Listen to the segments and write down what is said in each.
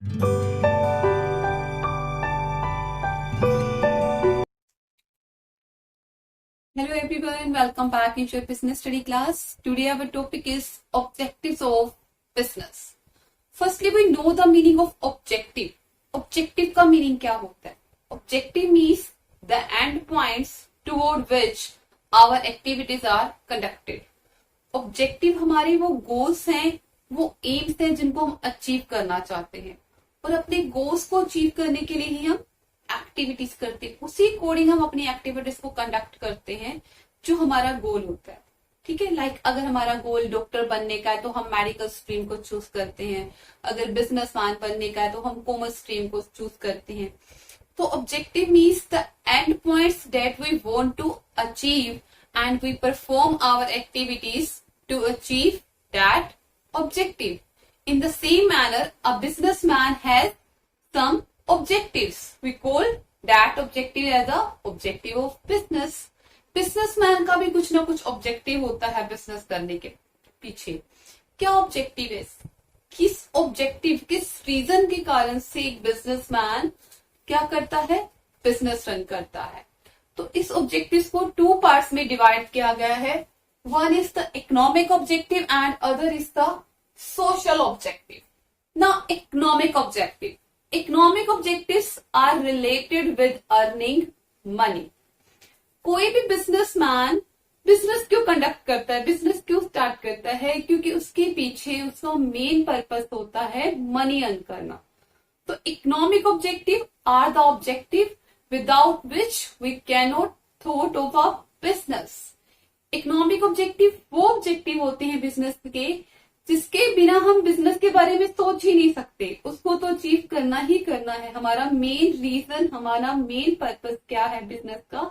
Hello everyone, welcome back into your business study class. Today our topic is objectives of business. Firstly, we know the meaning of objective. Objective का meaning क्या होता है? Objective means the end points toward which our activities are conducted. Objective हमारे वो goals हैं, वो aims हैं जिनको हम achieve करना चाहते हैं और अपने goals को achieve करने के लिए ही हम एक्टिविटीज करते हैं, उसी अकॉर्डिंग हम अपनी एक्टिविटीज को कंडक्ट करते हैं जो हमारा गोल होता है. ठीक है, लाइक अगर हमारा गोल डॉक्टर बनने का है तो हम मेडिकल स्ट्रीम को चूज करते हैं. अगर बिजनेसमैन बनने का है तो हम कॉमर्स स्ट्रीम को चूज करते हैं. तो objective means the end points that we want to achieve and we perform our activities to achieve that objective. In the same manner a businessman has some objectives. We call that objective as a objective of business. Businessman का भी कुछ ना कुछ objective होता है business करने के पीछे. क्या ऑब्जेक्टिव है? किस ऑब्जेक्टिव, किस रीजन के कारण से एक बिजनेसमैन क्या करता है? बिजनेस रन करता है. तो इस ऑब्जेक्टिव्स को टू पार्ट्स में डिवाइड किया गया है. One is the economic objective and other is the social objective. ना economic objective, economic objectives are related with earning money. कोई भी बिजनेसमैन बिजनेस क्यों कंडक्ट करता है, बिजनेस क्यों स्टार्ट करता है? क्योंकि उसके पीछे उसका मेन पर्पस होता है मनी अर्न करना. तो economic objective are the objective without which we can not thought of a business. Economic objective वो ऑब्जेक्टिव होते हैं बिजनेस के जिसके बिना हम बिजनेस के बारे में सोच ही नहीं सकते. उसको तो अचीव करना ही करना है. हमारा मेन रीजन, हमारा मेन पर्पस क्या है बिजनेस का?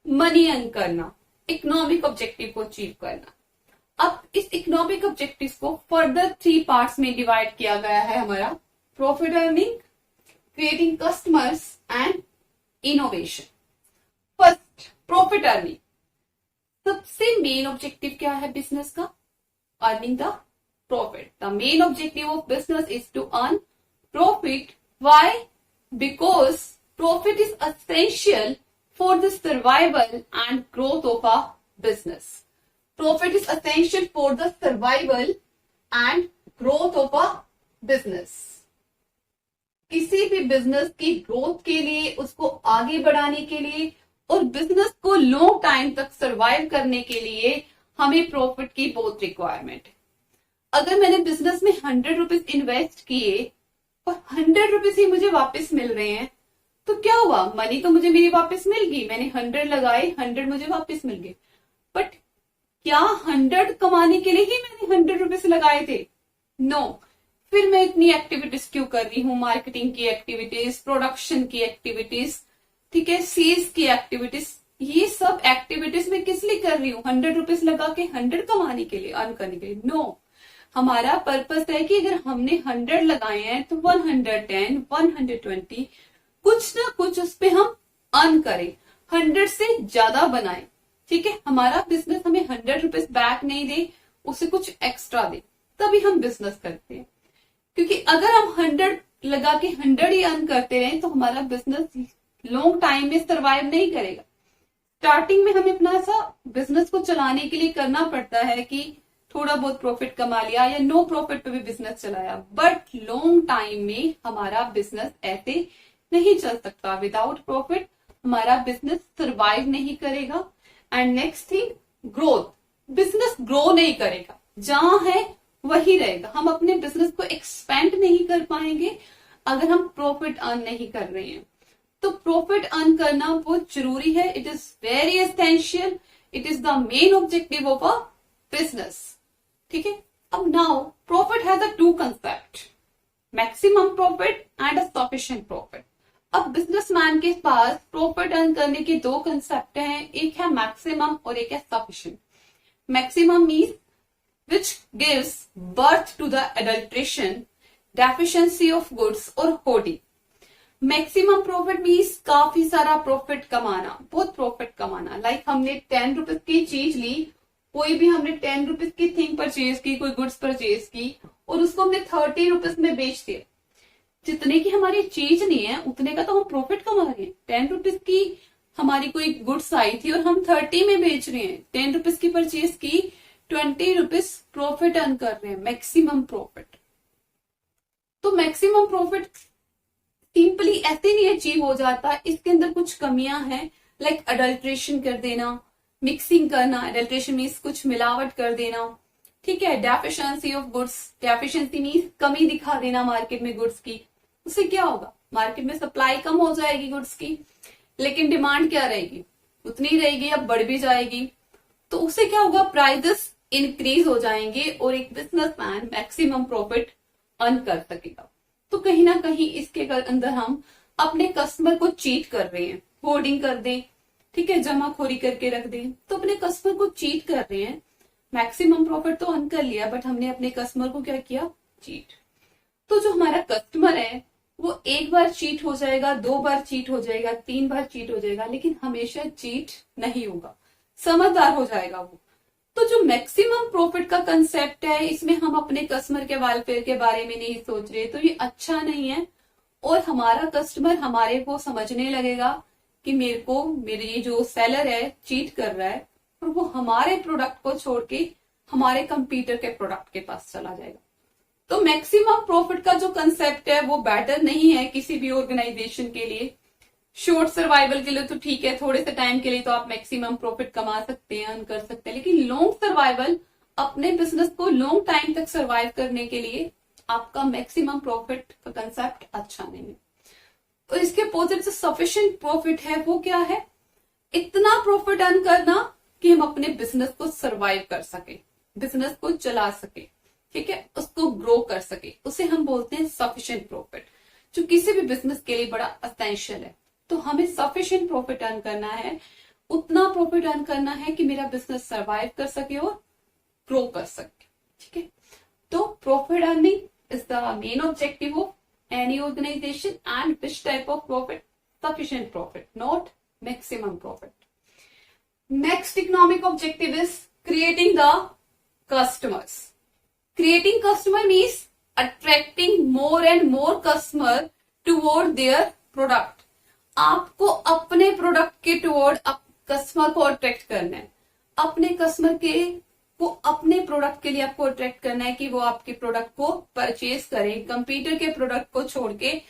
मनी अर्न करना, इकोनॉमिक ऑब्जेक्टिव को अचीव करना. अब इस इकोनॉमिक ऑब्जेक्टिव को फर्दर थ्री पार्ट्स में डिवाइड किया गया है हमारा. Profit earning, creating customers and innovation. First, profit earning. सबसे मेन ऑब्जेक्टिव क्या है बिजनेस का? Earning the profit. The main objective of business is to earn profit. Why? Because profit is essential for the survival and growth of a business. Profit is essential for the survival and growth of a business. किसी भी business की growth के लिए, उसको आगे बढ़ाने के लिए और बिजनेस को लॉन्ग टाइम तक सर्वाइव करने के लिए हमें प्रॉफिट की बहुत रिक्वायरमेंट है. अगर मैंने बिजनेस में 100 रुपीज इन्वेस्ट किए और 100 रुपीज ही मुझे वापस मिल रहे हैं तो क्या हुआ? मनी तो मुझे मेरी वापस मिल गई. मैंने 100 लगाए, 100 मुझे वापस मिल गए. बट क्या 100 कमाने के लिए ही मैंने 100 रुपीज लगाए थे? नो. फिर मैं इतनी एक्टिविटीज क्यों कर रही हूँ? मार्केटिंग की एक्टिविटीज, प्रोडक्शन की एक्टिविटीज, ठीक है, सेल्स की एक्टिविटीज. ये सब एक्टिविटीज मैं किस लिए कर रही हूँ? 100 रुपीज लगा के 100 कमाने के लिए, अर्न करने के लिए? नो. हमारा पर्पस है कि अगर हमने 100 लगाए हैं तो 110, 120 कुछ ना कुछ उस पे हम अर्न करें, 100 से ज्यादा बनाएं. ठीक है, हमारा बिजनेस हमें 100 रुपीज बैक नहीं दे, उसे कुछ एक्स्ट्रा दे, तभी हम बिजनेस करते हैं. क्योंकि अगर हम 100 लगा के 100 ही अर्न करते रहे तो हमारा बिजनेस लॉन्ग टाइम में सर्वाइव नहीं करेगा. स्टार्टिंग में हमें अपना सा बिजनेस को चलाने के लिए करना पड़ता है कि थोड़ा बहुत प्रॉफिट कमा लिया या नो प्रॉफिट पे भी बिजनेस चलाया. बट लॉन्ग टाइम में हमारा बिजनेस ऐसे नहीं चल सकता. विदाउट प्रॉफिट हमारा बिजनेस सर्वाइव नहीं करेगा. And next thing, growth. Business grow नहीं करेगा, जहां है वही रहेगा. हम अपने बिजनेस को एक्सपेंड नहीं कर पाएंगे अगर हम प्रॉफिट अर्न नहीं कर रहे हैं. तो प्रॉफिट अर्न करना बहुत जरूरी है. It is very essential. It is the main objective of a business. ठीक है. अब now profit has a two concept, maximum profit and a sufficient profit. अब बिजनेसमैन के पास प्रॉफिट अर्न करने के दो कंसेप्ट हैं, एक है मैक्सिमम और एक है sufficient. Maximum means which gives birth to the adulteration, deficiency of goods or hoarding. Maximum profit means काफी सारा प्रॉफिट कमाना, बहुत प्रॉफिट कमाना. लाइक हमने 10 रुपीज की चीज ली, कोई भी हमने 10 रुपीज की थिंग परचेज की, कोई गुड्स परचेज की और उसको हमने 30 रुपीज में बेच दिया. जितने की हमारी चीज नहीं है उतने का तो हम प्रॉफिट कमा रहे हैं। 10 रुपीज की हमारी कोई गुड्स आई थी और हम 30 में बेच रहे हैं। 10 रुपीज की परचेज की, 20 रुपीज प्रॉफिट अर्न कर रहे हैं, मैक्सिमम प्रॉफिट। तो मैक्सिमम प्रॉफिट सिंपली ऐसे नहीं अचीव हो जाता, इसके अंदर कुछ कमियां हैं, लाइक अडल्ट्रेशन कर देना, मिक्सिंग करना, अडल्ट्रेशन मीन्स कुछ मिलावट कर देना, ठीक है। Deficiency of goods, deficiency means कमी दिखा देना मार्केट में गुड्स की। उससे क्या होगा, मार्केट में सप्लाई कम हो जाएगी गुड्स की, लेकिन डिमांड क्या रहेगी, उतनी रहेगी या बढ़ भी जाएगी। तो उससे क्या होगा, प्राइसेस इंक्रीज हो जाएंगे और एक बिजनेसमैन मैक्सिमम प्रॉफिट अर्न कर सकेगा। तो कहीं ना कहीं इसके अंदर हम अपने कस्टमर को चीट कर रहे हैं। होर्डिंग कर दें, ठीक है, जमाखोरी करके रख दें, तो अपने कस्टमर को चीट कर रहे हैं। मैक्सिमम प्रॉफिट तो अर्न कर लिया, बट हमने अपने कस्टमर को क्या किया, चीट। तो जो हमारा कस्टमर है वो एक बार चीट हो जाएगा, 2 बार चीट हो जाएगा, 3 बार चीट हो जाएगा, लेकिन हमेशा चीट नहीं होगा, समझदार हो जाएगा वो। तो जो मैक्सिमम प्रॉफिट का कंसेप्ट है, इसमें हम अपने कस्टमर के वेलफेयर के बारे में नहीं सोच रहे, तो ये अच्छा नहीं है। और हमारा कस्टमर हमारे को समझने लगेगा कि मेरे ये जो सेलर है चीट कर रहा है, और वो हमारे प्रोडक्ट को छोड़ के हमारे कंपीटर के प्रोडक्ट के पास चला जाएगा। तो मैक्सिमम प्रॉफिट का जो कंसेप्ट है वो बेटर नहीं है किसी भी ऑर्गेनाइजेशन के लिए। शॉर्ट सर्वाइवल के लिए तो ठीक है, थोड़े से टाइम के लिए तो आप मैक्सिमम प्रॉफिट कमा सकते हैं, अर्न कर सकते हैं, लेकिन लॉन्ग सर्वाइवल, अपने बिजनेस को लॉन्ग टाइम तक सर्वाइव करने के लिए आपका मैक्सिमम प्रॉफिट का कंसेप्ट अच्छा नहीं है। तो इसके अपोजिट जो सफिशिएंट प्रॉफिट है वो क्या है, इतना प्रॉफिट अर्न करना कि हम अपने बिजनेस को सर्वाइव कर सके, बिजनेस को चला सके, ठीक है, उसको ग्रो कर सके, उसे हम बोलते हैं सफिशिएंट प्रॉफिट, जो किसी भी बिजनेस के लिए बड़ा एसेंशियल है। तो हमें सफिशिएंट प्रॉफिट अर्न करना है, उतना प्रॉफिट अर्न करना है कि मेरा बिजनेस सर्वाइव कर सके और ग्रो कर सके, ठीक है। तो profit earning is the main objective of any organisation, and which type of profit, sufficient profit, not maximum profit. Next economic objective is creating the customers. Creating customer means attracting more and more customer toward their product. आपको अपने product के toward customer को attract करना है, अपने customer के को अपने प्रोडक्ट के लिए आपको अट्रैक्ट करना है कि वो आपके प्रोडक्ट को परचेज करें, कंप्यूटर के प्रोडक्ट को छोड़ के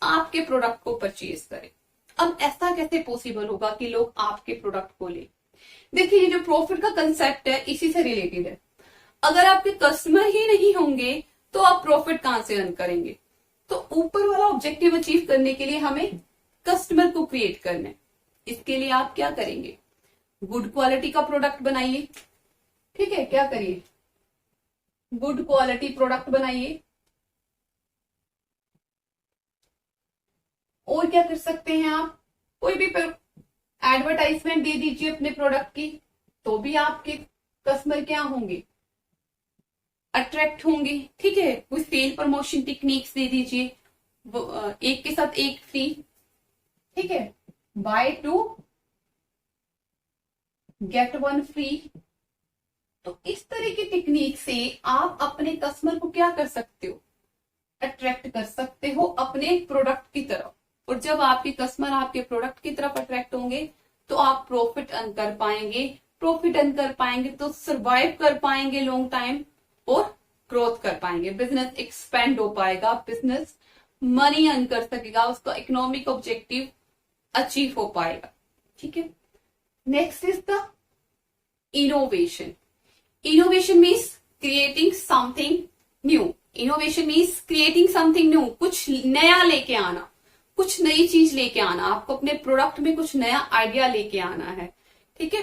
आपके प्रोडक्ट को परचेज करें। अब ऐसा कैसे पॉसिबल होगा कि लोग आपके प्रोडक्ट को ले? देखिए, ये जो प्रॉफिट का कंसेप्ट है इसी से रिलेटेड है। अगर आपके कस्टमर ही नहीं होंगे तो आप प्रॉफिट कहां से अर्न करेंगे? तो ऊपर वाला ऑब्जेक्टिव अचीव करने के लिए हमें कस्टमर को क्रिएट करना है। इसके लिए आप क्या करेंगे, गुड क्वालिटी का प्रोडक्ट बनाइए, ठीक है, क्या करिए, गुड क्वालिटी प्रोडक्ट बनाइए। और क्या कर सकते हैं आप, कोई भी एडवर्टाइजमेंट दे दीजिए अपने प्रोडक्ट की, तो भी आपके कस्टमर क्या होंगे, अट्रैक्ट होंगे, ठीक है। कोई सेल प्रमोशन टेक्निक्स दे दीजिए, एक के साथ एक फ्री, ठीक है, बाय 2 गेट 1 फ्री। तो इस तरह की टेक्निक से आप अपने कस्टमर को क्या कर सकते हो, अट्रैक्ट कर सकते हो अपने प्रोडक्ट की तरफ। और जब आपके कस्टमर आपके प्रोडक्ट की तरफ अट्रैक्ट होंगे तो आप प्रॉफिट अर्न कर पाएंगे, प्रॉफिट अर्न कर पाएंगे तो सर्वाइव कर पाएंगे लॉन्ग टाइम और ग्रोथ कर पाएंगे, बिजनेस एक्सपेंड हो पाएगा, बिजनेस मनी अर्न कर सकेगा, उसका इकोनॉमिक ऑब्जेक्टिव अचीव हो पाएगा, ठीक है। Next is the innovation. Innovation means creating something new. Innovation means creating something new, कुछ नया लेके आना, कुछ नई चीज लेके आना, आपको अपने प्रोडक्ट में कुछ नया आइडिया लेके आना है, ठीक है,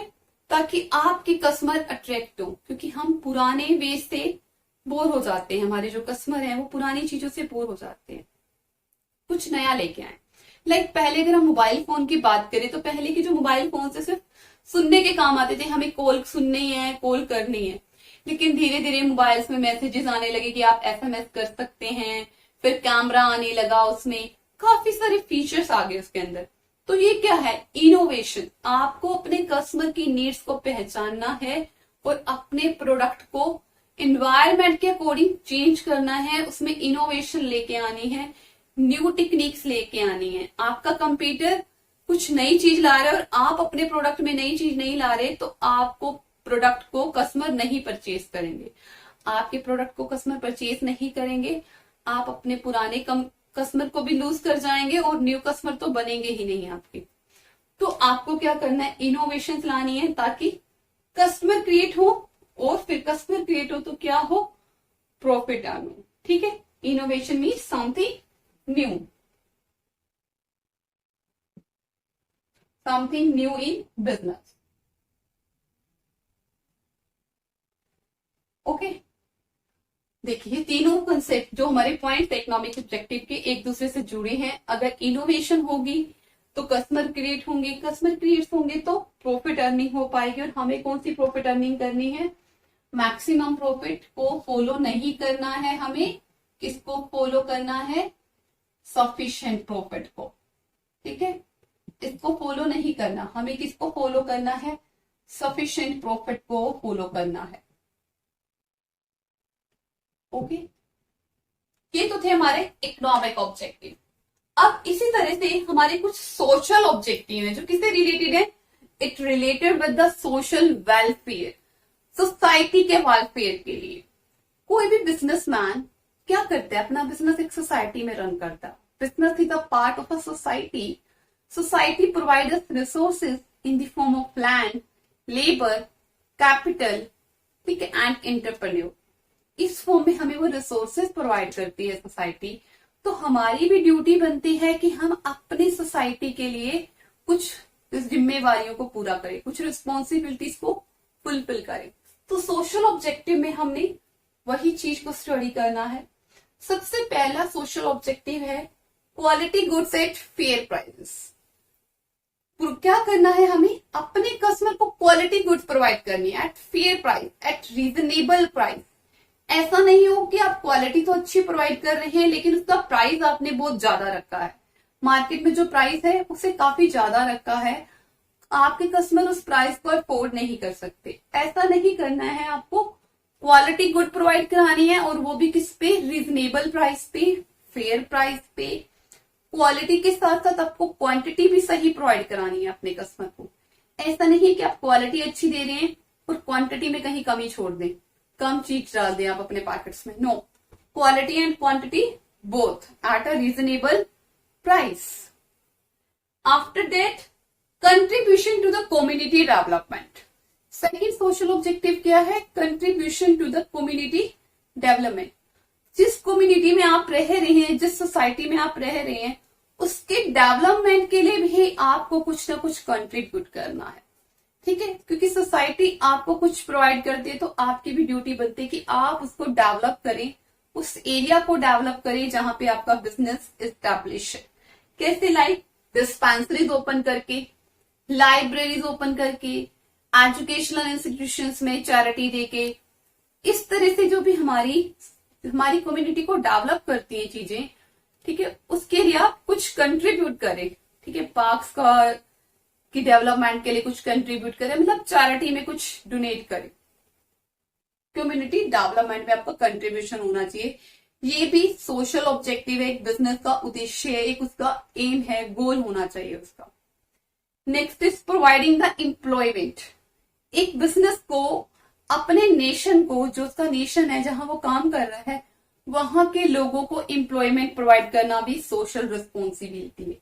ताकि आपके कस्टमर अट्रैक्ट हो। क्योंकि हम पुराने वे से बोर हो जाते हैं, हमारे जो कस्टमर हैं वो पुरानी चीजों से बोर हो जाते हैं, कुछ नया लेके आए। लाइक पहले अगर हम मोबाइल फोन की बात करें तो पहले के जो मोबाइल फोन से सिर्फ सुनने के काम आते थे, हमें कॉल सुननी है, कॉल करनी है। लेकिन धीरे धीरे मोबाइल्स में मैसेजेस आने लगे कि आप एसएमएस कर सकते हैं, फिर कैमरा आने लगा, उसमें काफी सारे फीचर्स आ गए उसके अंदर। तो ये क्या है, इनोवेशन। आपको अपने कस्टमर की नीड्स को पहचानना है और अपने प्रोडक्ट को एनवायरमेंट के अकॉर्डिंग चेंज करना है, उसमें इनोवेशन लेके आनी है। न्यू टेक्निक्स लेके आनी है। आपका कंपटीटर कुछ नई चीज ला रहा है और आप अपने प्रोडक्ट में नई चीज नहीं ला रहे, तो आपको प्रोडक्ट को कस्टमर नहीं परचेज करेंगे। आपके प्रोडक्ट को कस्टमर परचेज नहीं करेंगे, आप अपने पुराने कस्टमर को भी लूज कर जाएंगे और न्यू कस्टमर तो बनेंगे ही नहीं आपके। तो आपको क्या करना है, इनोवेशन लानी है ताकि कस्टमर क्रिएट हो, और फिर कस्टमर क्रिएट हो तो क्या हो, प्रॉफिट अर्न हो। ठीक है, innovation means something new, something new in business. Okay, देखिए तीनों कंसेप्ट जो हमारे पॉइंट इकोनॉमिक ऑब्जेक्टिव के एक दूसरे से जुड़े हैं। अगर इनोवेशन होगी तो कस्टमर क्रिएट होंगे, कस्टमर क्रिएट होंगे तो प्रॉफिट अर्निंग हो पाएगी। और हमें कौन सी प्रॉफिट अर्निंग करनी है, मैक्सिमम प्रॉफिट को फॉलो नहीं करना है, हमें किसको फॉलो करना है, सफिशिएंट प्रॉफिट को। ठीक है, इसको फॉलो नहीं करना, हमें किसको फॉलो करना है, सफिशिएंट प्रॉफिट को फॉलो करना है। ओके, ये तो थे हमारे इकोनॉमिक ऑब्जेक्टिव। अब इसी तरह से हमारे कुछ सोशल ऑब्जेक्टिव हैं जो किससे रिलेटेड है, it related with the social welfare, society के वेलफेयर के लिए। कोई भी बिजनेसमैन क्या करता है, अपना बिजनेस एक सोसाइटी में रन करता है। Business is a part of a society. Society provide us resources in the form of land, labour, capital, ठीक है, एंड एंटरप्रेन्योर। इस फॉर्म में हमें वो रिसोर्सेज प्रोवाइड करती है सोसाइटी। तो हमारी भी ड्यूटी बनती है कि हम अपनी सोसाइटी के लिए कुछ जिम्मेवारियों को पूरा करें, कुछ रिस्पॉन्सिबिलिटीज को फुलफिल करें। तो सोशल ऑब्जेक्टिव में हमने वही चीज को स्टडी करना है। सबसे पहला सोशल ऑब्जेक्टिव है quality goods at fair prices. क्या करना है, हमें अपने कस्टमर को क्वालिटी गुड्स प्रोवाइड करनी है at fair price, eight reasonable price. ऐसा नहीं हो कि आप क्वालिटी तो अच्छी प्रोवाइड कर रहे हैं लेकिन उसका प्राइस आपने बहुत ज्यादा रखा है, मार्केट में जो प्राइस है उसे काफी ज्यादा रखा है, आपके कस्टमर उस प्राइस को अफोर्ड नहीं कर सकते। ऐसा नहीं करना है, आपको क्वालिटी गुड प्रोवाइड करानी है, और वो भी किस पे, रीजनेबल प्राइस पे, फेयर प्राइस पे। क्वालिटी के साथ साथ आपको क्वांटिटी भी सही प्रोवाइड करानी है अपने कस्टमर को। ऐसा नहीं कि आप क्वालिटी अच्छी दे रहे हैं और क्वांटिटी में कहीं कमी छोड़ दें, कम चीज डाल दें आप अपने पैकेट्स में। No, quality and quantity both at a reasonable price. After that, contribution to the community development. Second social objective क्या है, contribution to the community development. जिस कम्युनिटी में आप रह रहे हैं, जिस सोसाइटी में आप रह रहे हैं, उसके डेवलपमेंट के लिए भी आपको कुछ ना कुछ कंट्रीब्यूट करना है। ठीक है, क्योंकि सोसाइटी आपको कुछ प्रोवाइड करती है तो आपकी भी ड्यूटी बनती है कि आप उसको डेवलप करें, उस एरिया को डेवलप करें जहां पे आपका बिजनेस एस्टैब्लिश है। कैसे, लाइक डिस्पेंसरीज ओपन करके, लाइब्रेरीज ओपन करके, एजुकेशनल इंस्टीट्यूशंस में चैरिटी देके। इस तरह से जो भी हमारी कम्युनिटी को डेवलप करती है चीजें, ठीक है, उसके लिए आप कुछ कंट्रीब्यूट करें। ठीक है, पार्क्स का की डेवलपमेंट के लिए कुछ कंट्रीब्यूट करें, मतलब चैरिटी में कुछ डोनेट करें। कम्युनिटी डेवलपमेंट में आपका कंट्रीब्यूशन होना चाहिए। ये भी सोशल ऑब्जेक्टिव है, एक बिजनेस का उद्देश्य है, एक उसका एम है, गोल होना चाहिए उसका। Next is providing the employment. एक बिजनेस को अपने नेशन को, जो उसका नेशन है जहां वो काम कर रहा है, वहां के लोगों को एम्प्लॉयमेंट प्रोवाइड करना भी सोशल रिस्पॉन्सिबिलिटी है।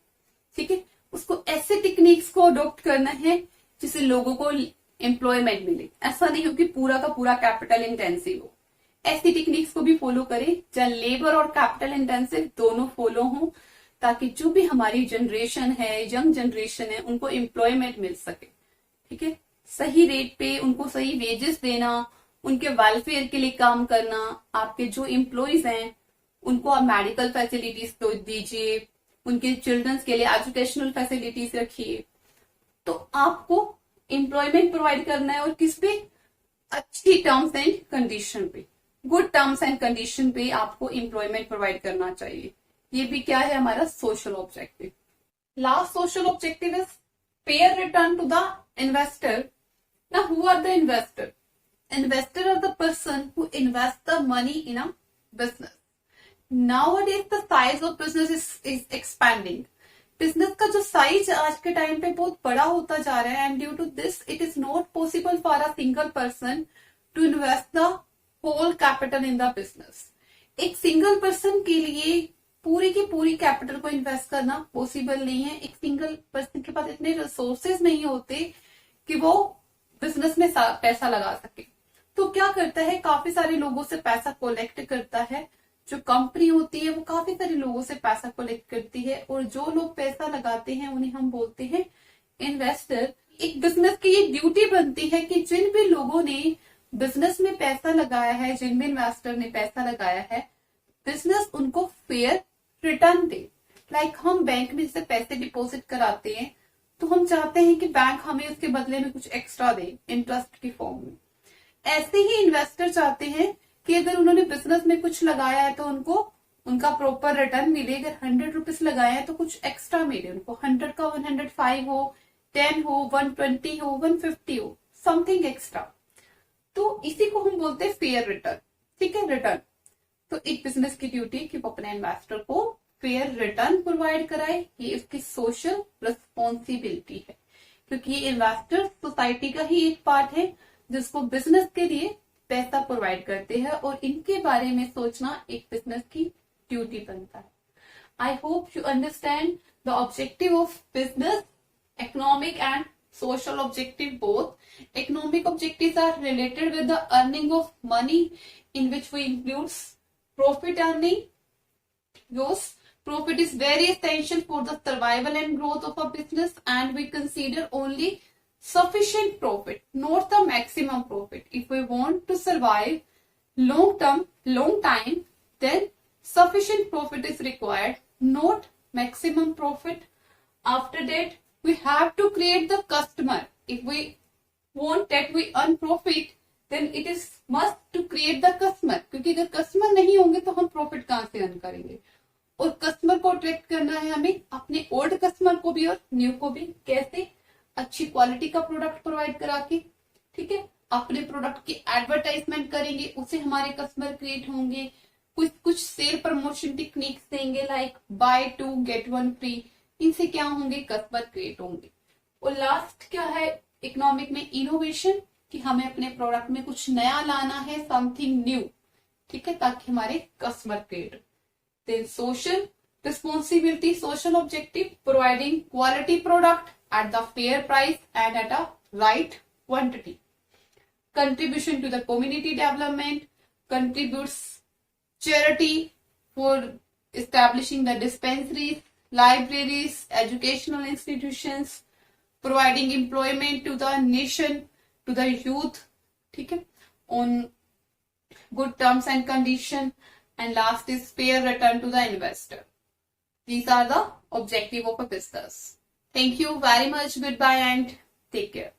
ठीक है, उसको ऐसे टेक्निक्स को अडॉप्ट करना है जिससे लोगों को एम्प्लॉयमेंट मिले। ऐसा नहीं हो कि पूरा का पूरा कैपिटल इंटेंसिव हो, ऐसी टेक्निक्स को भी फॉलो करें जहां लेबर और कैपिटल इंटेंसिव दोनों फॉलो हो, ताकि जो भी हमारी जनरेशन है, यंग जनरेशन है, उनको एम्प्लॉयमेंट मिल सके। ठीक है, सही रेट पे उनको सही वेजेस देना, उनके वेलफेयर के लिए काम करना। आपके जो एम्प्लॉयज हैं उनको आप मेडिकल फैसिलिटीज तो दीजिए, उनके चिल्ड्रंस के लिए एजुकेशनल फैसिलिटीज रखिए। तो आपको एम्प्लॉयमेंट प्रोवाइड करना है, और किस पे, अच्छी टर्म्स एंड कंडीशन पे, गुड टर्म्स एंड कंडीशन पे आपको एम्प्लॉयमेंट प्रोवाइड करना चाहिए। ये भी क्या है, हमारा social objective. Last social objective is fair return to the investor. Now, who are the investor? Investor are the person who invest the money in a business. Nowadays the size of business is expanding. Business का जो size आज के time पे बहुत बड़ा होता जा रहा है, and due to this it is not possible for a single person to invest the whole capital in the business. एक सिंगल पर्सन के लिए पूरी की पूरी कैपिटल को इन्वेस्ट करना पॉसिबल नहीं है. एक सिंगल पर्सन के पास इतने रिसोर्सेज नहीं होते कि वो बिजनेस में पैसा लगा सके. तो क्या करता है, काफी सारे लोगों से पैसा कलेक्ट करता है. जो कंपनी होती है वो काफी सारे लोगों से पैसा कलेक्ट करती है, और जो लोग पैसा लगाते हैं उन्हें हम बोलते हैं इन्वेस्टर. एक बिजनेस की ये ड्यूटी बनती है कि जिन भी लोगों ने बिजनेस में पैसा लगाया है, जिन भी इन्वेस्टर ने पैसा लगाया है, बिजनेस उनको फेयर रिटर्न दे. लाइक हम बैंक में से पैसे डिपॉजिट कराते हैं, तो हम चाहते हैं कि बैंक हमें उसके बदले में कुछ एक्स्ट्रा दे इंटरेस्ट की फॉर्म में. ऐसे ही इन्वेस्टर चाहते हैं कि अगर उन्होंने बिजनेस में कुछ लगाया है तो उनको उनका प्रॉपर रिटर्न मिले. अगर 100 रुपीज लगाया है तो कुछ एक्स्ट्रा मिले उनको. 100 का 105 हो, 10 हो, 120 हो, 150 हो, समथिंग एक्स्ट्रा. तो इसी को हम बोलते हैं फेयर रिटर्न. ठीक है, रिटर्न. तो एक बिजनेस की ड्यूटी कि वो अपने इन्वेस्टर को फेयर रिटर्न प्रोवाइड कराए, ये उसकी सोशल रिस्पॉन्सिबिलिटी है. क्योंकि ये इन्वेस्टर सोसाइटी का ही एक पार्ट है जिसको बिजनेस के लिए पैसा प्रोवाइड करते हैं, और इनके बारे में सोचना एक बिजनेस की ड्यूटी बनता है. I hope you understand the objective of business, economic and social objective both. Economic objectives are related with the earning of money, in which we includes profit earning. Yes, profit is very essential for the survival and growth of a business, and we consider only sufficient profit, not the maximum profit. If we want to survive long time, then sufficient profit is required, not maximum profit. After that, we have to create the customer. If we want that we earn profit, then it is must to create the customer. क्योंकि अगर customer नहीं होंगे तो हम profit कहां से earn करेंगे. और कस्टमर को अट्रैक्ट करना है हमें, अपने ओल्ड कस्टमर को भी और न्यू को भी. कैसे? अच्छी क्वालिटी का प्रोडक्ट प्रोवाइड करा के. ठीक है, अपने प्रोडक्ट की एडवर्टाइजमेंट करेंगे, उससे हमारे कस्टमर क्रिएट होंगे. कुछ सेल प्रमोशन टेक्निक्स देंगे, लाइक बाय 2 गेट 1 फ्री. इनसे क्या होंगे, कस्टमर क्रिएट होंगे. और लास्ट क्या है इकोनॉमिक में, इनोवेशन, कि हमें अपने प्रोडक्ट में कुछ नया लाना है, समथिंग न्यू. ठीक है, ताकि हमारे customer create. Then social responsibility, social objective, providing quality product at the fair price and at a right quantity. Contribution to the community development, contributes charity for establishing the dispensaries, libraries, educational institutions, providing employment to the nation, to the youth, ठीक है, on good terms and condition. And last is fair return to the investor. These are the objective of a business. Thank you very much. Goodbye and take care.